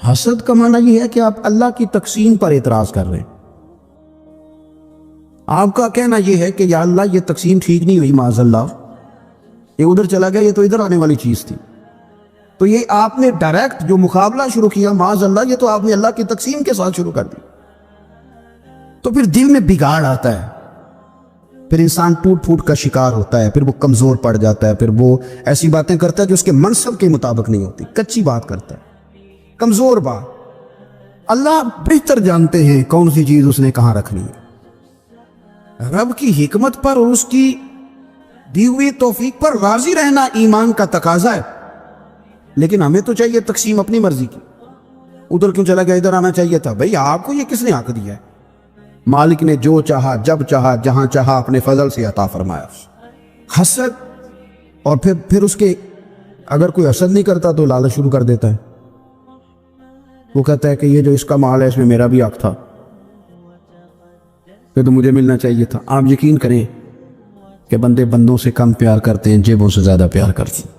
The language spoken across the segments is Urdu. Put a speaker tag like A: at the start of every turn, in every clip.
A: حسد کا معنی یہ ہے کہ آپ اللہ کی تقسیم پر اعتراض کر رہے ہیں. آپ کا کہنا یہ ہے کہ یا اللہ یہ تقسیم ٹھیک نہیں ہوئی، معاذ اللہ یہ ادھر چلا گیا، یہ تو ادھر آنے والی چیز تھی. تو یہ آپ نے ڈائریکٹ جو مقابلہ شروع کیا معاذ اللہ، یہ تو آپ نے اللہ کی تقسیم کے ساتھ شروع کر دی. تو پھر دل میں بگاڑ آتا ہے، پھر انسان ٹوٹ پھوٹ کا شکار ہوتا ہے، پھر وہ کمزور پڑ جاتا ہے، پھر وہ ایسی باتیں کرتا ہے جو اس کے منصب کے مطابق نہیں ہوتی، کچی بات کرتا ہے، کمزور بات. اللہ بہتر جانتے ہیں کون سی چیز اس نے کہاں رکھنی ہے. رب کی حکمت پر اور اس کی دی ہوئی توفیق پر راضی رہنا ایمان کا تقاضا ہے. لیکن ہمیں تو چاہیے تقسیم اپنی مرضی کی. ادھر کیوں چلا گیا، ادھر آنا چاہیے تھا. بھئی آپ کو یہ کس نے حق دیا ہے؟ مالک نے جو چاہا، جب چاہا، جہاں چاہا اپنے فضل سے عطا فرمایا. حسد، اور پھر اس کے اگر کوئی حسد نہیں کرتا تو لالچ شروع کر دیتا ہے. وہ کہتا ہے کہ یہ جو اس کا مال ہے اس میں میرا بھی حق تھا، پھر تو مجھے ملنا چاہیے تھا. آپ یقین کریں کہ بندے بندوں سے کم پیار کرتے ہیں، جیبوں سے زیادہ پیار کرتے ہیں.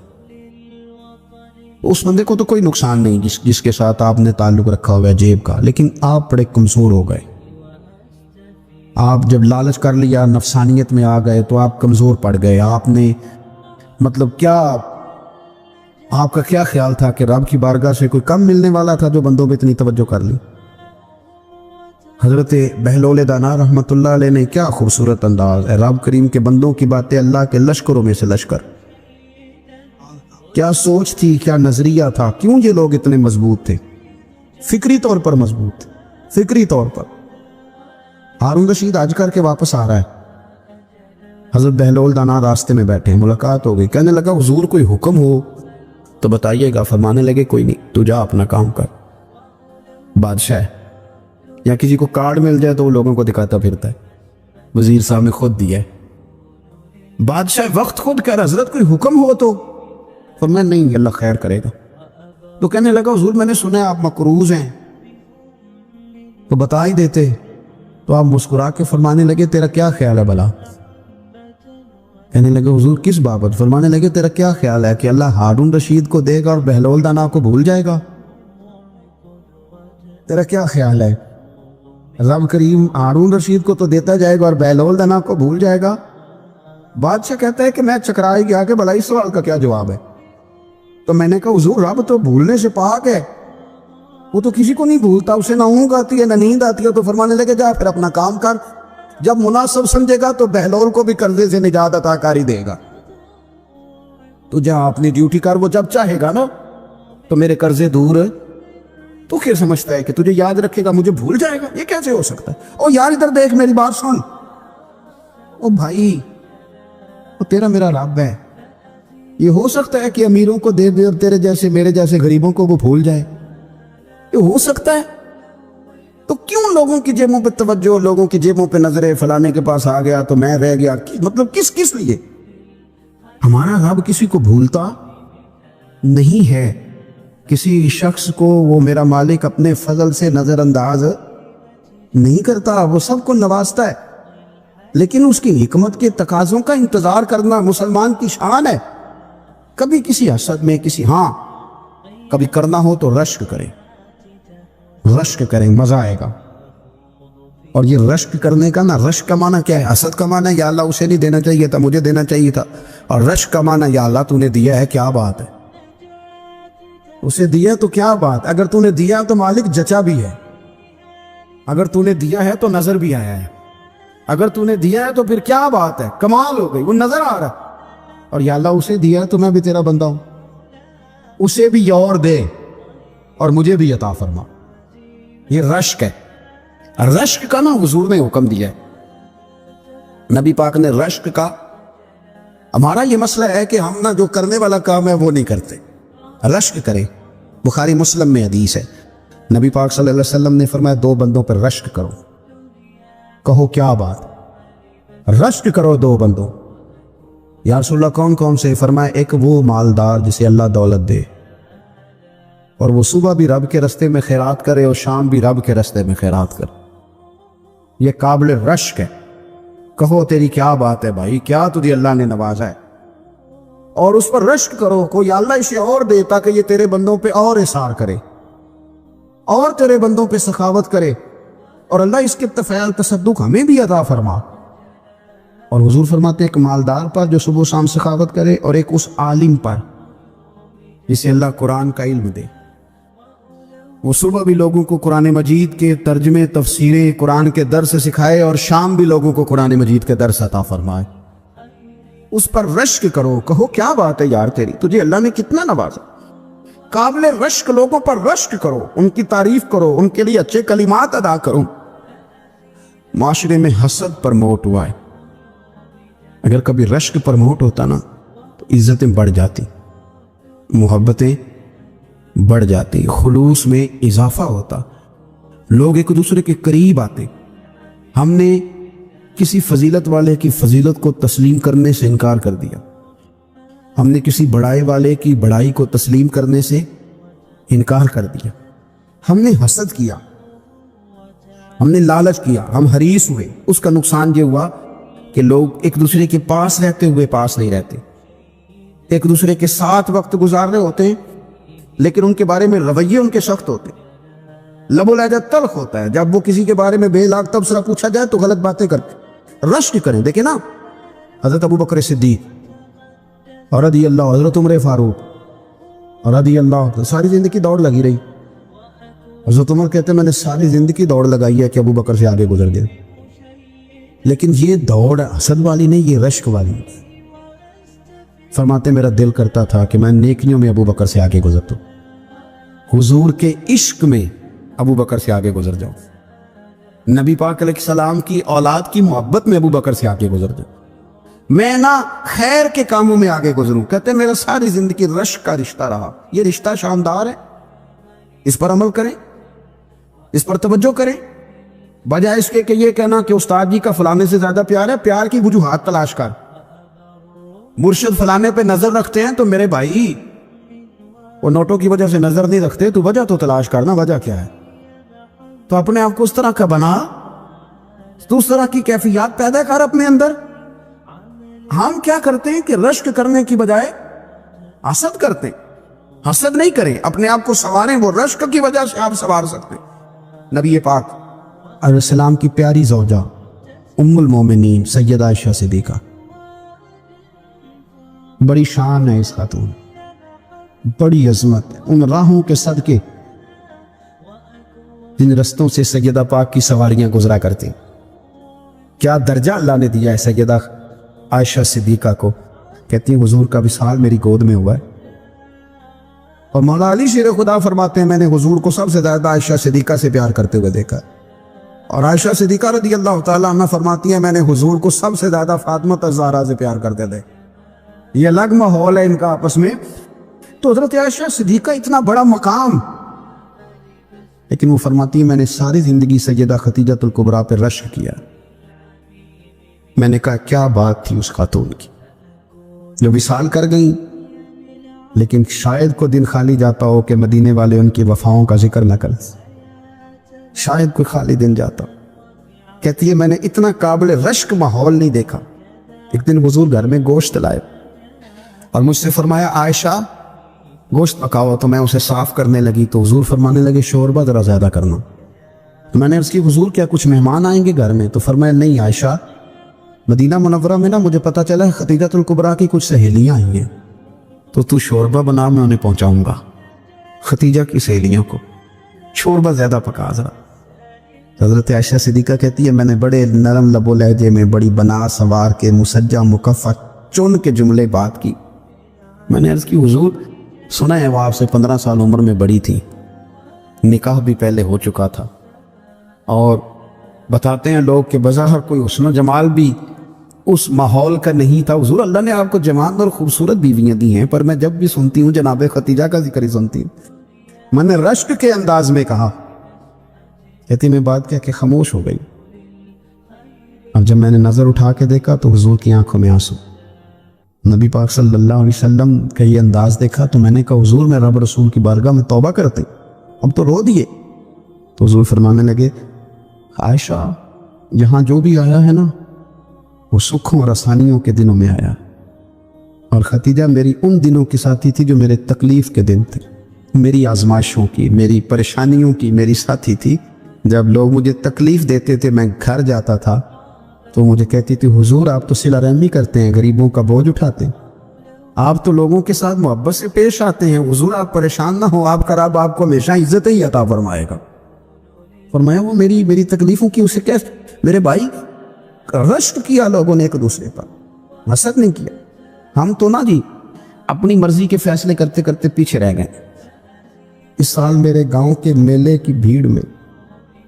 A: اس بندے کو تو کوئی نقصان نہیں جس کے ساتھ آپ نے تعلق رکھا ہوا ہے جیب کا، لیکن آپ بڑے کمزور ہو گئے. آپ جب لالچ کر لیا، نفسانیت میں آ گئے تو آپ کمزور پڑ گئے. آپ نے مطلب کیا، آپ کا کیا خیال تھا کہ رب کی بارگاہ سے کوئی کم ملنے والا تھا جو بندوں پہ اتنی توجہ کر لی؟ حضرت بہلول دانا رحمت اللہ علیہ نے کیا خوبصورت انداز ہے. رب کریم کے بندوں کی باتیں اللہ کے لشکروں میں سے لشکر. کیا سوچ تھی، کیا نظریہ تھا، کیوں یہ لوگ اتنے مضبوط تھے، فکری طور پر مضبوط تھے، فکری طور پر. ہارون رشید حج کر کے واپس آ رہا ہے، حضرت بہلول دانا راستے میں بیٹھے ہیں، ملاقات ہو گئی. کہنے لگا حضور کوئی حکم ہو تو بتائیے گا. فرمانے لگے کوئی نہیں، تو جا اپنا کام کر. بادشاہ یا کسی کو کارڈ مل جائے تو وہ لوگوں کو دکھاتا پھرتا ہے، وزیر صاحب نے خود دیا ہے. بادشاہ وقت خود کہہ رہا حضرت کوئی حکم ہو تو. فرمایا نہیں، اللہ خیر کرے گا. تو کہنے لگا حضور میں نے سنا ہے آپ مقروض ہیں، تو بتا ہی دیتے. تو آپ مسکرا کے فرمانے لگے تیرا کیا خیال ہے بھلا؟ کہنے لگے حضور کس بابت؟ فرمانے لگے تیرا کیا خیال ہے کہ اللہ ہارون رشید کو دے گا اور بہلول دانا کو بھول جائے گا؟ تیرا کیا خیال ہے رب کریم ہارون رشید کو تو دیتا جائے گا اور بہلول دانا کو بھول جائے گا؟ بادشاہ کہتا ہے کہ میں چکرائی گیا کہ بھلا اس سوال کا کیا جواب ہے. تو میں نے کہا حضور رب تو بھولنے سے پاک ہے، وہ تو کسی کو نہیں بھولتا، اسے نہ اونگ آتی ہے نہ نیند آتی ہے. تو فرمانے لگے جا پھر اپنا کام کر، جب مناسب سمجھے گا تو بہلول کو بھی قرضے سے نجات عطا کاری دے گا. تو جا اپنی ڈیوٹی کر، وہ جب چاہے گا نا تو میرے قرضے دور. تو کیا سمجھتا ہے کہ تجھے یاد رکھے گا مجھے بھول جائے گا؟ یہ کیسے ہو سکتا ہے؟ او یار ادھر دیکھ میری بات سن. او بھائی وہ تیرا میرا رب ہے، یہ ہو سکتا ہے کہ امیروں کو دے دے اور تیرے جیسے میرے جیسے غریبوں کو وہ بھول جائے؟ یہ ہو سکتا ہے؟ تو کیوں لوگوں کی جیبوں پہ توجہ، لوگوں کی جیبوں پہ نظریں، فلانے کے پاس آ گیا تو میں رہ گیا، مطلب کس لیے؟ ہمارا رب کسی کو بھولتا نہیں ہے. کسی شخص کو وہ میرا مالک اپنے فضل سے نظر انداز نہیں کرتا، وہ سب کو نوازتا ہے. لیکن اس کی حکمت کے تقاضوں کا انتظار کرنا مسلمان کی شان ہے. کبھی کسی حسد میں کبھی کرنا ہو تو رشک کریں، مزہ آئے گا. اور یہ رشک کرنے کا نا، رشک کا معنی کیا ہے؟ حسد کا معنی یا اللہ اسے نہیں دینا چاہیے تھا مجھے دینا چاہیے تھا، اور رشک کا معنی یا اللہ تو نے دیا ہے کیا بات ہے، اسے دیا تو کیا بات. اگر تو نے دیا تو مالک جچا بھی ہے، اگر تو نے دیا ہے تو نظر بھی آیا ہے، اگر تو نے دیا ہے تو پھر کیا بات ہے، کمال ہو گئی، وہ نظر آ رہا. اور یا اللہ اسے دیا تو میں بھی تیرا بندہ ہوں، اسے بھی اور دے اور مجھے بھی عطا فرما. یہ رشک ہے. رشک کا نا حضور نے حکم دیا ہے، نبی پاک نے رشک کا. ہمارا یہ مسئلہ ہے کہ ہم نا جو کرنے والا کام ہے وہ نہیں کرتے، رشک کریں. بخاری مسلم میں حدیث ہے، نبی پاک صلی اللہ علیہ وسلم نے فرمایا 2 بندوں پر رشک کرو. کہو کیا بات؟ رشک کرو 2 بندوں. یا رسول اللہ کون کون سے؟ فرمایا ایک وہ مالدار جسے اللہ دولت دے اور وہ صبح بھی رب کے رستے میں خیرات کرے اور شام بھی رب کے رستے میں خیرات کرے. یہ قابل رشک ہے. کہو تیری کیا بات ہے بھائی، کیا تجھے اللہ نے نوازا ہے، اور اس پر رشک کرو. کوئی اللہ اسے اور دے تاکہ یہ تیرے بندوں پہ اور اثار کرے. اور تیرے بندوں پہ سخاوت کرے اور اللہ اس کے فعل تصدق ہمیں بھی عطا فرما۔ اور حضور فرماتے ہیں ایک مالدار پر جو صبح و شام سخاوت کرے، اور ایک اس عالم پر جسے اللہ قرآن کا علم دے، وہ صبح بھی لوگوں کو قرآن مجید کے ترجمے تفسیریں قرآن کے درس سکھائے، اور شام بھی لوگوں کو قرآن مجید کے درس عطا فرمائے۔ اس پر رشک کرو، کہو کیا بات ہے یار تیری، تجھے اللہ نے کتنا نوازا۔ قابل رشک لوگوں پر رشک کرو، ان کی تعریف کرو، ان کے لیے اچھے کلمات ادا کرو۔ معاشرے میں حسد پرموٹ ہوا ہے، اگر کبھی رشک پرموٹ ہوتا نا تو عزتیں بڑھ جاتی، محبتیں بڑھ جاتی، خلوص میں اضافہ ہوتا، لوگ ایک دوسرے کے قریب آتے۔ ہم نے کسی فضیلت والے کی فضیلت کو تسلیم کرنے سے انکار کر دیا، ہم نے کسی بڑائی والے کی بڑائی کو تسلیم کرنے سے انکار کر دیا، ہم نے حسد کیا، ہم نے لالچ کیا، ہم حریص ہوئے۔ اس کا نقصان یہ ہوا کہ لوگ ایک دوسرے کے پاس رہتے ہوئے پاس نہیں رہتے، ایک دوسرے کے ساتھ وقت گزار رہے ہوتے ہیں لیکن ان کے بارے میں رویے ان کے سخت ہوتے، لب و لہجہ تلخ ہوتا ہے۔ جب وہ کسی کے بارے میں بے لاگ تبصرہ پوچھا جائے تو غلط باتیں کرتے۔ رشک کریں، دیکھیں نا حضرت ابو بکر صدیق اور رضی اللہ، حضرت عمر فاروق اور رضی اللہ، ساری زندگی دوڑ لگی رہی۔ حضرت عمر کہتے ہیں میں نے ساری زندگی دوڑ لگائی ہے کہ ابو بکر سے آگے گزر گئے، لیکن یہ دوڑ حسد والی نہیں، یہ رشک والی۔ فرماتے میرا دل کرتا تھا کہ میں نیکیوں میں ابو بکر سے آگے گزرتا ہوں، حضور کے عشق میں ابو بکر سے آگے گزر جاؤں، نبی پاک علیہ السلام کی اولاد کی محبت میں ابو بکر سے آگے گزر جاؤں، میں نہ خیر کے کاموں میں آگے گزروں۔ کہتے میرا ساری زندگی رشک کا رشتہ رہا۔ یہ رشتہ شاندار ہے، اس پر عمل کریں، اس پر توجہ کریں، بجائے اس کے کہ یہ کہنا کہ استاد جی کا فلانے سے زیادہ پیار ہے۔ پیار کی وجوہات تلاش کر، مرشد فلانے پہ نظر رکھتے ہیں تو میرے بھائی وہ نوٹوں کی وجہ سے نظر نہیں رکھتے، تو وجہ تو تلاش کرنا، وجہ کیا ہے؟ تو اپنے آپ کو اس طرح کا بنا، تو اس طرح کی کیفیات پیدا کر اپنے اندر۔ ہم کیا کرتے ہیں کہ رشک کرنے کی بجائے حسد کرتے ہیں۔ حسد نہیں کریں، اپنے آپ کو سنواریں، وہ رشک کی وجہ سے آپ سنوار سکتے ہیں۔ نبی پاک علیہ السلام کی پیاری زوجہ ام المومنین سیدہ عائشہ صدیقہ، بڑی شان ہے اس خاتون، بڑی عظمت ہے ان راہوں کے صدقے جن رستوں سے سیدہ پاک کی سواریاں گزرا کرتی۔ کیا درجہ اللہ نے دیا ہے سیدہ عائشہ صدیقہ کو۔ کہتی ہیں حضور کا وصال میری گود میں ہوا ہے، اور مولا علی شیر خدا فرماتے ہیں میں نے حضور کو سب سے زیادہ عائشہ صدیقہ سے پیار کرتے ہوئے دیکھا، اور عائشہ صدیقہ رضی اللہ تعالیٰ عنہ فرماتی ہیں میں نے حضور کو سب سے زیادہ فاطمہ الزہرا سے پیار کرتے تھے۔ یہ الگ ماحول ہے ان کا آپس میں۔ تو حضرت عائشہ صدیقہ اتنا بڑا مقام، لیکن وہ فرماتی ہے میں نے ساری زندگی سیدہ خدیجہ الکبریٰ پہ رشک کیا۔ میں نے کہا کیا بات تھی اس خاتون کی جو وصال کر گئیں، لیکن شاید کو دن خالی جاتا ہو کہ مدینے والے ان کی وفاؤں کا ذکر نہ کریں، شاید کوئی خالی دن جاتا۔ کہتی ہے میں نے اتنا قابل رشک ماحول نہیں دیکھا۔ ایک دن حضور گھر میں گوشت لائے اور مجھ سے فرمایا عائشہ گوشت پکاؤ، تو میں اسے صاف کرنے لگی تو حضور فرمانے لگے شوربہ ذرا زیادہ کرنا۔ میں نے عرض کی حضور کیا کچھ مہمان آئیں گے گھر میں؟ تو فرمایا نہیں عائشہ، مدینہ منورہ میں نا مجھے پتہ چلا ہے خدیجہ الکبریٰ کی کچھ سہیلیاں آئی ہیں، تو شوربہ بنا، میں انہیں پہنچاؤں گا، خدیجہ کی سہیلیوں کو شوربہ زیادہ پکا ذرا۔ حضرت عائشہ صدیقہ کہتی ہے میں نے بڑے نرم لب و لہجے میں، بڑی بنا سوار کے، مسجع مکفّع چن کے جملے بات کی۔ میں نے عرض کی حضور سنا ہے وہ آپ سے 15 سال عمر میں بڑی تھی، نکاح بھی پہلے ہو چکا تھا، اور بتاتے ہیں لوگ کہ بظاہر کوئی حسن و جمال بھی اس ماحول کا نہیں تھا۔ حضور اللہ نے آپ کو جوان اور خوبصورت بیویاں دی ہیں، پر میں جب بھی سنتی ہوں جناب خدیجہ کا ذکر ہی سنتی ہوں۔ میں نے رشک کے انداز میں کہا، کہتی میں بات کہہ کے خاموش ہو گئی۔ اب جب میں نے نظر اٹھا کے دیکھا تو حضور کی آنکھوں میں آنسو، نبی پاک صلی اللہ علیہ وسلم کا یہ انداز دیکھا تو میں نے کہا حضور میں رب رسول کی بارگاہ میں توبہ کرتے، اب تو رو دیے۔ تو حضور فرمانے لگے عائشہ یہاں جو بھی آیا ہے نا وہ سکھوں اور آسانیوں کے دنوں میں آیا، اور خدیجہ میری ان دنوں کی ساتھی تھی جو میرے تکلیف کے دن تھے، میری آزمائشوں کی, میری پریشانیوں کی میری ساتھی تھی. جب لوگ مجھے تکلیف دیتے تھے میں گھر جاتا تھا تو مجھے کہتی تھی حضور آپ تو صلہ رحمی کرتے ہیں, غریبوں کا بوجھ اٹھاتے ہیں, آپ تو لوگوں کے ساتھ محبت سے پیش آتے ہیں, حضور آپ پریشان نہ ہو, آپ کا رب آپ کو ہمیشہ عزت ہی عطا فرمائے گا. فرمایا وہ میری تکلیفوں کی اسے کیسے, میرے بھائی رشک کیا لوگوں نے ایک دوسرے پر, حسد نہیں کیا. ہم تو نہ جی اپنی مرضی کے فیصلے کرتے کرتے پیچھے رہ گئے. اس سال میرے گاؤں کے میلے کی بھیڑ میں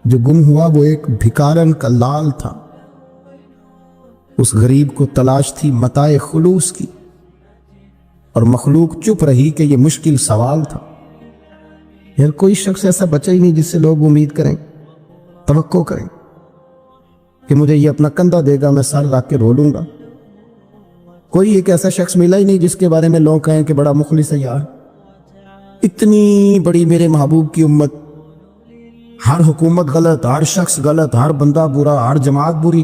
A: جو گم ہوا وہ ایک بھکارن کا لال تھا. اس غریب کو تلاش تھی متاع خلوص کی, اور مخلوق چپ رہی کہ یہ مشکل سوال تھا. یار کوئی شخص ایسا بچا ہی نہیں جس سے لوگ امید کریں, توقع کریں کہ مجھے یہ اپنا کندھا دے گا, میں سر رکھ کے رو لوں گا. کوئی ایک ایسا شخص ملا ہی نہیں جس کے بارے میں لوگ کہیں کہ بڑا مخلص ہے یار. اتنی بڑی میرے محبوب کی امت, ہر حکومت غلط, ہر شخص غلط, ہر بندہ برا, ہر جماعت بری.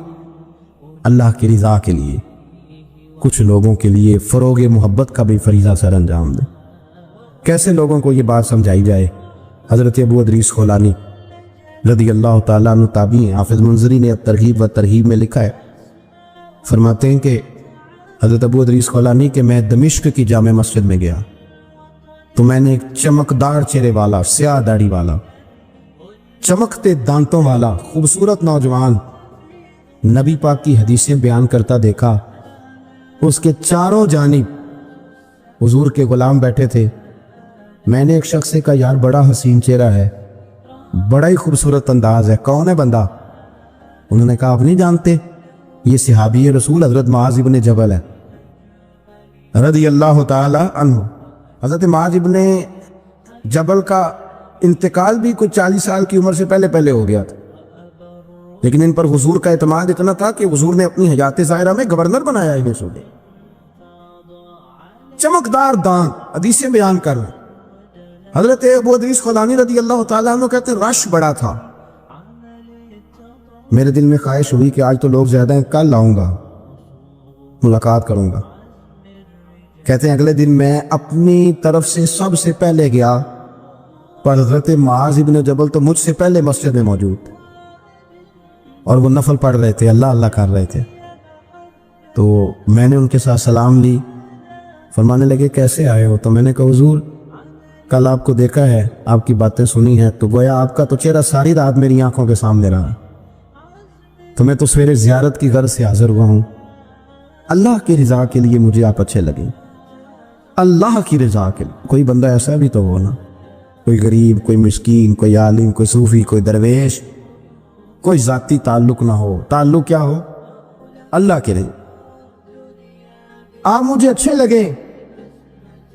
A: اللہ کی رضا کے لیے کچھ لوگوں کے لیے فروغ محبت کا بھی فریضہ سر انجام دے. کیسے لوگوں کو یہ بات سمجھائی جائے؟ حضرت ابو ادریس خولانی رضی اللہ تعالیٰ عنہ تابعی ہیں. حافظ منذری نے ترغیب و ترہیب میں لکھا ہے, فرماتے ہیں کہ حضرت ابو ادریس خولانی کہ میں دمشق کی جامع مسجد میں گیا تو میں نے ایک چمکدار چہرے والا, سیاہ داڑھی والا, چمکتے دانتوں والا خوبصورت نوجوان نبی پاک کی حدیثیں بیان کرتا دیکھا. اس کے چاروں جانب حضور کے غلام بیٹھے تھے. میں نے ایک شخص سے کہا یار بڑا حسین چہرہ ہے, بڑا ہی خوبصورت انداز ہے, کون ہے بندہ؟ انہوں نے کہا آپ نہیں جانتے, یہ صحابی رسول حضرت معاذ ابن جبل ہے رضی اللہ تعالی عنہ. حضرت معاذ ابن جبل کا انتقال بھی کوئی 40 سال کی عمر سے پہلے ہو گیا تھا, لیکن ان پر حضور کا اعتماد اتنا تھا کہ حضور نے اپنی حیات ظاہرہ میں گورنر بنایا انہیں. سونے چمکدار دانت, حدیثیں بیان کر رہے. حضرت ابو ادریس خولانی رضی اللہ تعالیٰ عنہ کہتے ہیں رش بڑا تھا. میرے دل میں خواہش ہوئی کہ آج تو لوگ زیادہ ہیں, کل آؤں گا ملاقات کروں گا. کہتے ہیں اگلے دن میں اپنی طرف سے سب سے پہلے گیا, پر حضرت معاذ ابن جبل تو مجھ سے پہلے مسجد میں موجود تھے اور وہ نفل پڑھ رہے تھے, اللہ اللہ کر رہے تھے. تو میں نے ان کے ساتھ سلام لی. فرمانے لگے کیسے آئے ہو؟ تو میں نے کہا حضور کل آپ کو دیکھا ہے, آپ کی باتیں سنی ہیں, تو گویا آپ کا تو چہرہ ساری رات میری آنکھوں کے سامنے رہا, تو میں تو سویرے زیارت کی غرض سے حاضر ہوا ہوں. اللہ کی رضا کے لیے مجھے آپ اچھے لگے, اللہ کی رضا کے لیے. کوئی بندہ ایسا بھی تو ہو نا, کوئی غریب, کوئی مسکین, کوئی عالم, کوئی صوفی, کوئی درویش, کوئی ذاتی تعلق نہ ہو. تعلق کیا ہو؟ اللہ کے لیے. آپ مجھے اچھے لگے.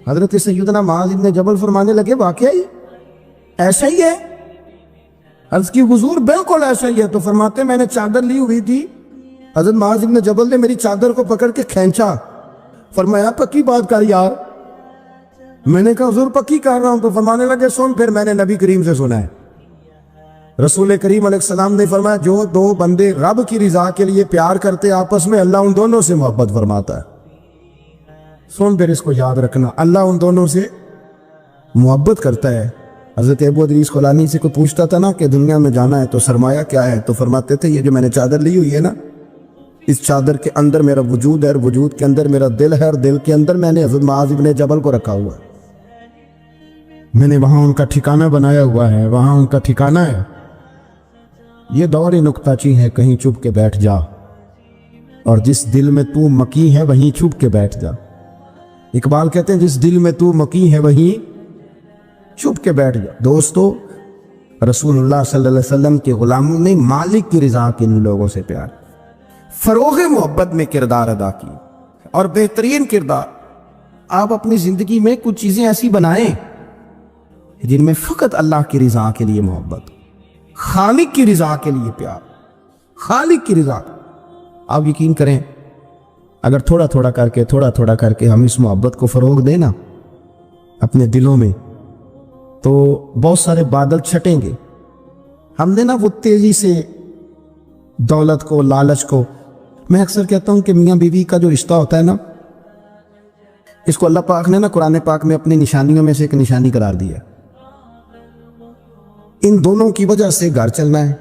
A: حضرت سیدنا معاذ ابن جبل فرمانے لگے واقعی ایسا ہی ہے؟ عرض کی حضور بالکل ایسا ہی ہے. تو فرماتے میں نے چادر لی ہوئی تھی, حضرت معاذ ابن جبل نے میری چادر کو پکڑ کے کھینچا. فرمایا پکی بات کر یار. میں نے کہا حضور پکی کر رہا ہوں. تو فرمانے لگے سن, پھر میں نے نبی کریم سے سنا ہے, رسول کریم علیہ السلام نے فرمایا جو دو بندے رب کی رضا کے لیے پیار کرتے آپس میں, اللہ ان دونوں سے محبت فرماتا ہے. سن پھر اس کو یاد رکھنا, اللہ ان دونوں سے محبت کرتا ہے. حضرت ابو ادریس خولانی سے کوئی پوچھتا تھا نا کہ دنیا میں جانا ہے تو سرمایہ کیا ہے, تو فرماتے تھے یہ جو میں نے چادر لی ہوئی ہے نا, اس چادر کے اندر میرا وجود ہے, اور وجود کے اندر میرا دل ہے, اور دل کے اندر میں نے حضرت معاذ ابن جبل کو رکھا ہوا ہے. میں نے وہاں ان کا ٹھکانہ بنایا ہوا ہے, وہاں ان کا ٹھکانہ ہے. یہ دور نکتہ چی ہے, کہیں چھپ کے بیٹھ جا, اور جس دل میں تو مکی ہے وہیں چھپ کے بیٹھ جا. اقبال کہتے ہیں جس دل میں تو مکی ہے وہیں چھپ کے بیٹھ جا. دوستو رسول اللہ صلی اللہ علیہ وسلم کے غلاموں نے مالک کی رضا کے لیے لوگوں سے پیار, فروغ محبت میں کردار ادا کی, اور بہترین کردار. آپ اپنی زندگی میں کچھ چیزیں ایسی بنائیں جن میں فقط اللہ کی رضا کے لیے محبت, خالق کی رضا کے لیے پیار, خالق کی رضا. آپ یقین کریں اگر تھوڑا تھوڑا کر کے ہم اس محبت کو فروغ دیں نا اپنے دلوں میں, تو بہت سارے بادل چھٹیں گے. ہم نے نا وہ تیزی سے دولت کو, لالچ کو, میں اکثر کہتا ہوں کہ میاں بیوی کا جو رشتہ ہوتا ہے نا, اس کو اللہ پاک نے نا قرآن پاک میں اپنی نشانیوں میں سے ایک نشانی قرار دیا. ان دونوں کی وجہ سے گھر چلنا ہے،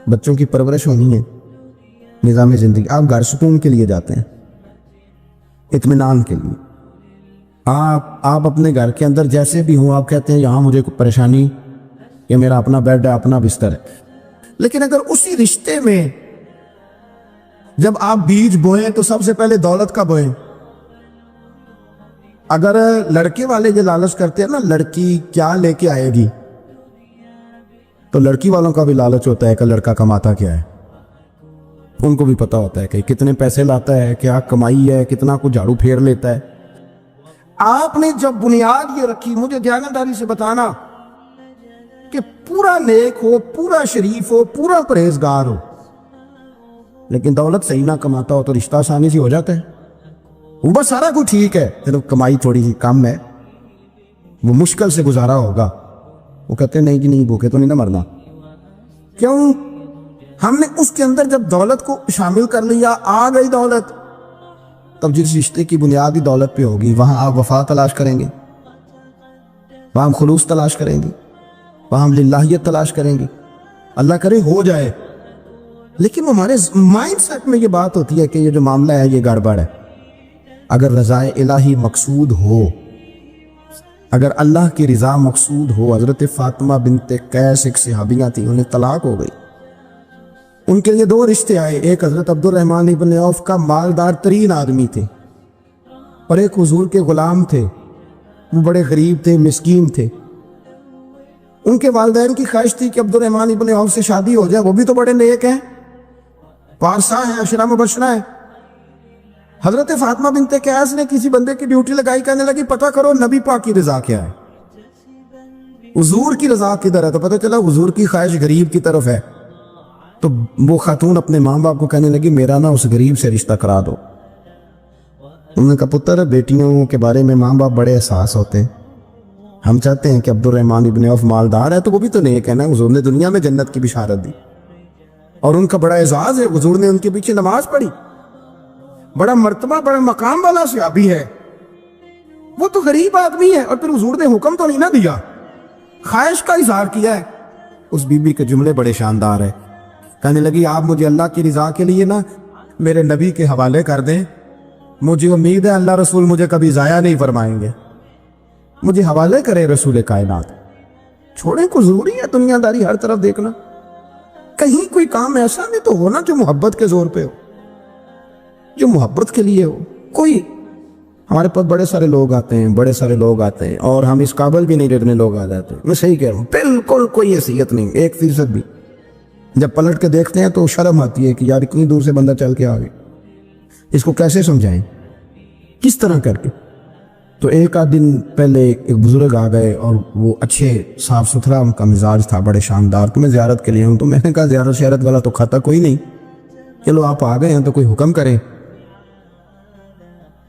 A: بچوں کی پرورش ہونی ہے، نظام زندگی۔ آپ گھر سکون کے لیے جاتے ہیں، اطمینان کے لیے۔ آپ اپنے گھر کے اندر جیسے بھی ہوں، آپ کہتے ہیں یہاں مجھے کوئی پریشانی، یہ میرا اپنا بیڈ ہے، اپنا بستر ہے۔ لیکن اگر اسی رشتے میں جب آپ بیج بوئیں تو سب سے پہلے دولت کا بوئیں۔ اگر لڑکے والے یہ لالچ کرتے ہیں نا، لڑکی کیا لے کے آئے گی، تو لڑکی والوں کا بھی لالچ ہوتا ہے کہ لڑکا کماتا کیا ہے۔ ان کو بھی پتا ہوتا ہے کہ کتنے پیسے لاتا ہے، کیا کمائی ہے، کتنا کو جھاڑو پھیر لیتا ہے۔ آپ نے جب بنیاد یہ رکھی، مجھے دیانتداری سے بتانا کہ پورا نیک ہو، پورا شریف ہو، پورا پرہیزگار ہو، لیکن دولت صحیح نہ کماتا ہو تو رشتہ آسانی سے ہو جاتا ہے۔ وہ بس سارا کچھ ٹھیک ہے، صرف کمائی تھوڑی سی کم ہے، وہ مشکل سے گزارا ہوگا، وہ کہتے ہیں نہیں جی نہیں، بھوکے تو نہیں نہ مرنا۔ کیوں؟ ہم نے اس کے اندر جب دولت کو شامل کر لیا، آ گئی دولت، تب جس رشتے کی بنیادی دولت پہ ہوگی وہاں آپ وفا تلاش کریں گے، وہاں ہم خلوص تلاش کریں گے، وہاں ہم للہیت تلاش کریں گے۔ اللہ کرے ہو جائے، لیکن ہمارے مائنڈ سیٹ میں یہ بات ہوتی ہے کہ یہ جو معاملہ ہے یہ گڑبڑ ہے۔ اگر رضا الہی مقصود ہو، اگر اللہ کی رضا مقصود ہو، حضرت فاطمہ بنت قیس ایک صحابیہ تھی، انہیں طلاق ہو گئی، ان کے لیے دو رشتے آئے، ایک حضرت عبد الرحمن ابن عوف کا مالدار ترین آدمی تھے، اور ایک حضور کے غلام تھے، وہ بڑے غریب تھے، مسکین تھے۔ ان کے والدین کی خواہش تھی کہ عبد الرحمن ابن عوف سے شادی ہو جائے، وہ بھی تو بڑے نیک ہیں، پارسا ہیں، عشرہ مبشرہ ہیں۔ حضرت فاطمہ بنت قیس نے کسی بندے کی ڈیوٹی لگائی، کہنے لگی پتہ کرو نبی پاک کی رضا کیا ہے، حضور کی رضا کدھر ہے؟ تو پتہ چلا حضور کی خواہش غریب کی طرف ہے۔ تو وہ خاتون اپنے ماں باپ کو کہنے لگی میرا نا اس غریب سے رشتہ کرا دو۔ انہوں نے کہا پتر، بیٹیوں کے بارے میں ماں باپ بڑے احساس ہوتے ہیں، ہم چاہتے ہیں کہ عبد الرحمن ابن عوف مالدار ہے تو وہ بھی تو نیک ہے نا، حضور نے دنیا میں جنت کی بشارت دی، اور ان کا بڑا اعزاز ہے، حضور نے ان کے پیچھے نماز پڑھی، بڑا مرتبہ بڑا مقام والا صحابی ہے، وہ تو غریب آدمی ہے، اور پھر حضور نے حکم تو نہیں نہ دیا، خواہش کا اظہار کیا ہے۔ اس بی بی کے جملے بڑے شاندار ہیں، کہنے لگی آپ مجھے اللہ کی رضا کے لیے نا میرے نبی کے حوالے کر دیں، مجھے امید ہے اللہ رسول مجھے کبھی ضائع نہیں فرمائیں گے، مجھے حوالے کرے رسول کائنات۔ چھوڑیں کو ضروری ہے دنیا داری ہر طرف دیکھنا، کہیں کوئی کام ایسا نہیں تو ہونا جو محبت کے زور پہ ہو، جو محبت کے لیے ہو۔ کوئی ہمارے پاس بڑے سارے لوگ آتے ہیں، بڑے سارے لوگ آتے ہیں، اور ہم اس قابل بھی نہیں جتنے لوگ آ جاتے ہیں، میں صحیح کہہ رہا ہوں، بالکل کوئی حیثیت نہیں، 1% بھی۔ جب پلٹ کے دیکھتے ہیں تو شرم آتی ہے کہ یار اتنی دور سے بندہ چل کے آ گیا، اس کو کیسے سمجھائیں، کس طرح کر کے۔ تو ایک آدھ دن پہلے ایک بزرگ آ گئے، اور وہ اچھے صاف ستھرا ان کا مزاج تھا، بڑے شاندار، تو میں زیارت کے لیے ہوں، تو میں نے کہا زیارت شیارت والا تو کھاتا کوئی نہیں، چلو آپ آ گئے ہیں تو کوئی حکم کریں۔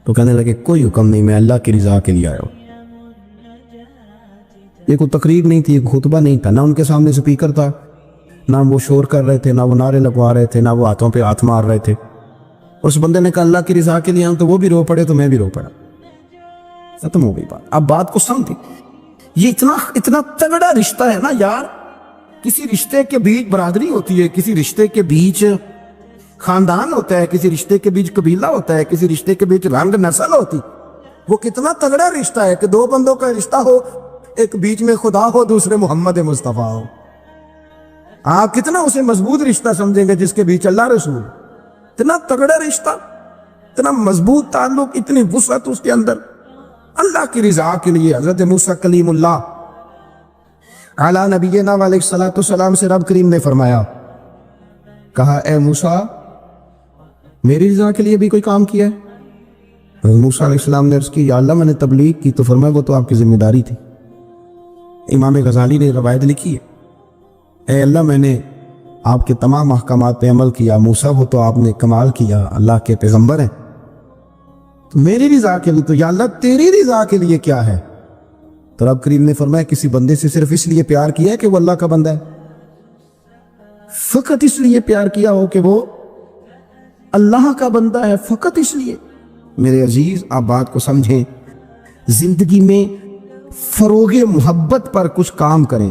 A: تو کہنے لگے کوئی حکم نہیں، میں اللہ کی رضا کے لیے آیا ہوں۔ یہ کوئی تقریر نہیں تھی، ایک خطبہ نہیں تھا، نہ ان کے سامنے سپیکر تھا، نہ وہ شور کر رہے تھے، نہ وہ نعرے لگوا رہے تھے، نہ وہ ہاتھوں پہ ہاتھ مار رہے تھے۔ اس بندے نے کہا اللہ کی رضا کے لیے آؤں، تو وہ بھی رو پڑے تو میں بھی رو پڑا، ختم ہو گئی بات۔ اب بات کو سمجھیں، یہ اتنا تگڑا رشتہ ہے نا یار، کسی رشتے کے بیچ برادری ہوتی ہے، کسی رشتے کے بیچ خاندان ہوتا ہے، کسی رشتے کے بیچ قبیلہ ہوتا ہے، کسی رشتے کے بیچ رنگ نسل ہوتی، وہ کتنا تگڑا رشتہ ہے کہ دو بندوں کا رشتہ ہو، ایک بیچ میں خدا ہو، دوسرے محمد مصطفیٰ ہو۔ آپ کتنا اسے مضبوط رشتہ سمجھیں گے جس کے بیچ اللہ رسول، اتنا تگڑا رشتہ، اتنا مضبوط تعلق، اتنی وسعت اس کے اندر، اللہ کی رضا کے لیے۔ حضرت موسیٰ کلیم اللہ علی نبینا علیہ الصلوۃ والسلام سے رب کریم نے فرمایا، کہا اے موسیٰ میری رضا کے لیے بھی کوئی کام کیا ہے؟ حضرت موسیٰ علیہ السلام نے عرض کی یا اللہ میں نے تبلیغ کی، تو فرمایا وہ تو آپ کی ذمہ داری تھی۔ امام غزالی نے روایت لکھی ہے، اے اللہ میں نے آپ کے تمام احکامات پہ عمل کیا، موسیٰ وہ تو آپ نے کمال کیا، اللہ کے پیغمبر ہیں، تو میری رضا کے لیے، تو یا اللہ تیری رضا کے لیے کیا ہے؟ تو رب کریم نے فرمایا کسی بندے سے صرف اس لیے پیار کیا ہے کہ وہ اللہ کا بندہ ہے، فقط اس لیے پیار کیا ہو کہ وہ اللہ کا بندہ ہے، فقط اس لیے۔ میرے عزیز آپ بات کو سمجھیں، زندگی میں فروغ محبت پر کچھ کام کریں،